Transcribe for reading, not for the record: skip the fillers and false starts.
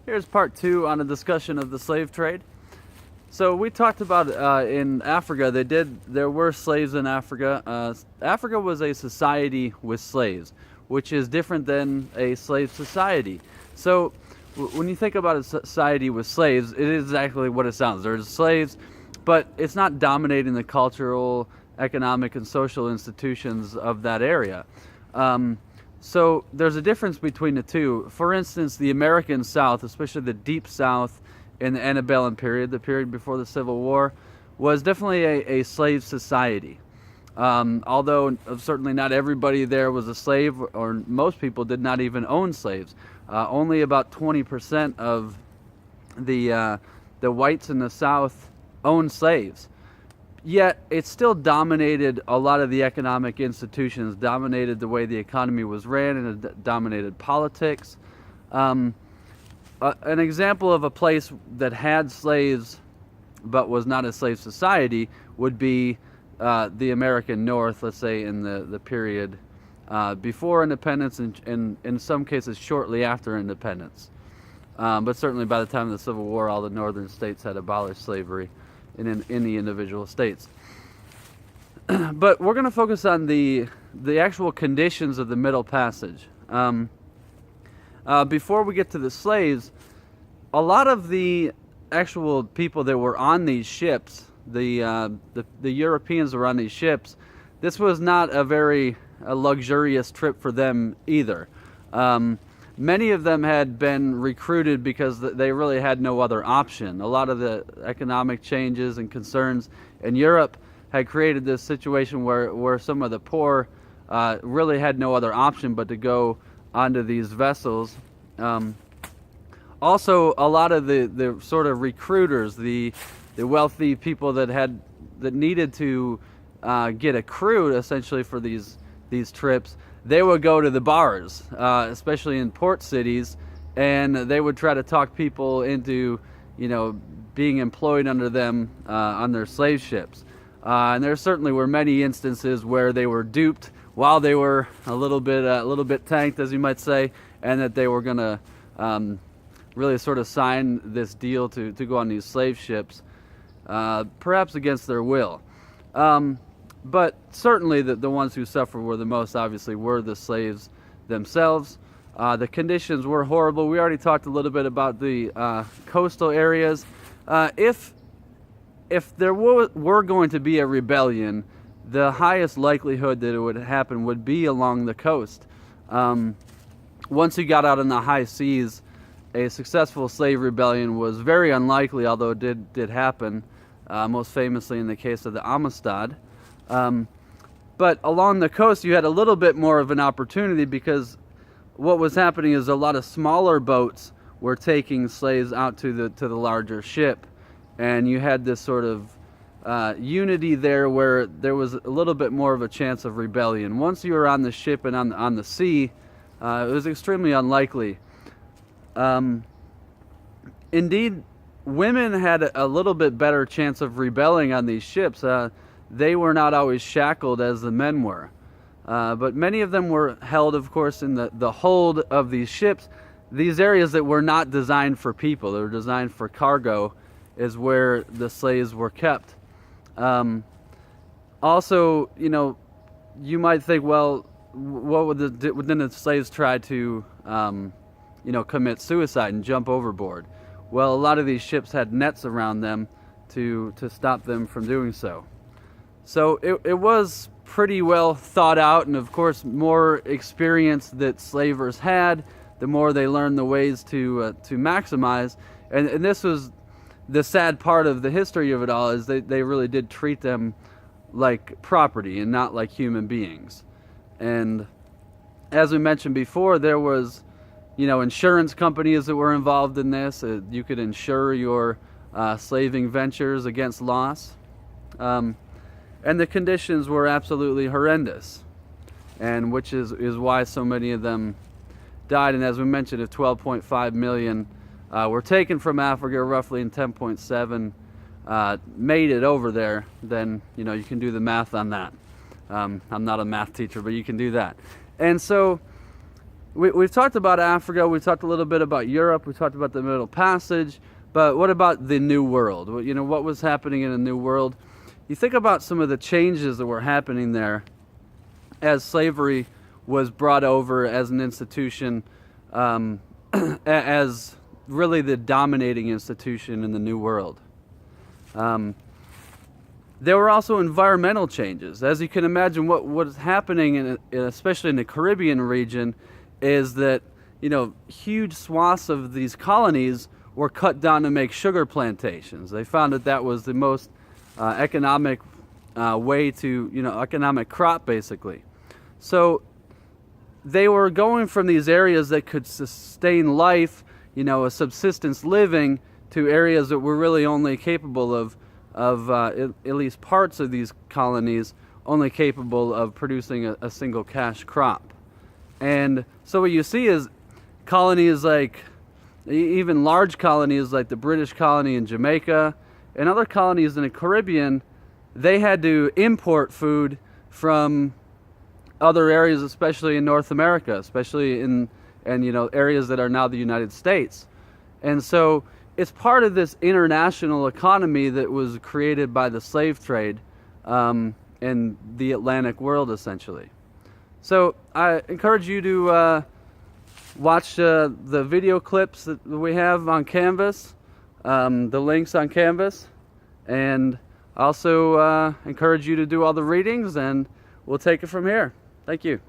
Here's part two on a discussion of the slave trade. So we talked about in Africa, there were slaves in Africa. Africa was a society with slaves, which is different than a slave society. So when you think about a society with slaves, it is exactly what it sounds. There's slaves, but it's not dominating the cultural, economic, and social institutions of that area. So there's a difference between the two. For instance, the American South, especially the Deep South in the antebellum period, the period before the Civil War, was definitely a slave society. Although certainly not everybody there was a slave, or most people did not even own slaves. Only about 20% of the whites in the South owned slaves. Yet it still dominated a lot of the economic institutions, dominated the way the economy was ran, and it dominated politics. An example of a place that had slaves but was not a slave society would be the American North, let's say in the period before independence, and in some cases shortly after independence. But certainly by the time of the Civil War, all the northern states had abolished slavery in the individual states. But we're going to focus on the actual conditions of the Middle Passage. Before we get to the slaves, a lot of the actual people that were on these ships, the Europeans were on these ships, this was not a very luxurious trip for them either. Many of them had been recruited because they really had no other option. A lot of the economic changes and concerns in Europe had created this situation where some of the poor really had no other option but to go onto these vessels. Also, a lot of the sort of recruiters, the wealthy people that needed to get a crew essentially for these trips, they would go to the bars, especially in port cities, and they would try to talk people into, being employed under them on their slave ships. And there certainly were many instances where they were duped while they were a little bit tanked, as you might say, and that they were going to really sort of sign this deal to go on these slave ships, perhaps against their will. But certainly the ones who suffered were the most, obviously, were the slaves themselves. The conditions were horrible. We already talked a little bit about the coastal areas. If there were going to be a rebellion, the highest likelihood that it would happen would be along the coast. Once you got out in the high seas, a successful slave rebellion was very unlikely, although it did happen, most famously in the case of the Amistad. But along the coast, you had a little bit more of an opportunity because what was happening is a lot of smaller boats were taking slaves out to the larger ship, and you had this sort of unity there where there was a little bit more of a chance of rebellion. Once you were on the ship and on the sea, it was extremely unlikely. Indeed, women had a little bit better chance of rebelling on these ships. They were not always shackled as the men were. But many of them were held, of course, in the hold of these ships. These areas that were not designed for people, they were designed for cargo, is where the slaves were kept. Also, you might think, well, wouldn't the slaves try to, commit suicide and jump overboard? Well, a lot of these ships had nets around them to stop them from doing so. So it was pretty well thought out, and of course, more experience that slavers had, the more they learned the ways to maximize. And this was the sad part of the history of it all, is they really did treat them like property and not like human beings. And as we mentioned before, there was, insurance companies that were involved in this. You could insure your slaving ventures against loss. And the conditions were absolutely horrendous, and which is why so many of them died. And as we mentioned, if 12.5 million were taken from Africa, roughly, and 10.7 made it over there, then you can do the math on that. I'm not a math teacher, but you can do that. And so we've talked about Africa, we've talked a little bit about Europe, we talked about the Middle Passage, but what about the New World? You know, what was happening in the New World? You think about some of the changes that were happening there as slavery was brought over as an institution, as really the dominating institution in the New World. There were also environmental changes. As you can imagine, what was happening, especially in the Caribbean region, is that, you know, huge swaths of these colonies were cut down to make sugar plantations. They found that that was the most economic way to, you know, economic crop, basically. So they were going from these areas that could sustain life, you know, a subsistence living, to areas that were really only capable of at least parts of these colonies only capable of producing a single cash crop. And so what you see is colonies like, even large colonies like the British colony in Jamaica and other colonies in the Caribbean, they had to import food from other areas, especially in North America, especially in you know, areas that are now the United States. And so it's part of this international economy that was created by the slave trade in the Atlantic world, essentially. So I encourage you to watch the video clips that we have on Canvas, the links on Canvas, and also encourage you to do all the readings, and we'll take it from here. Thank you.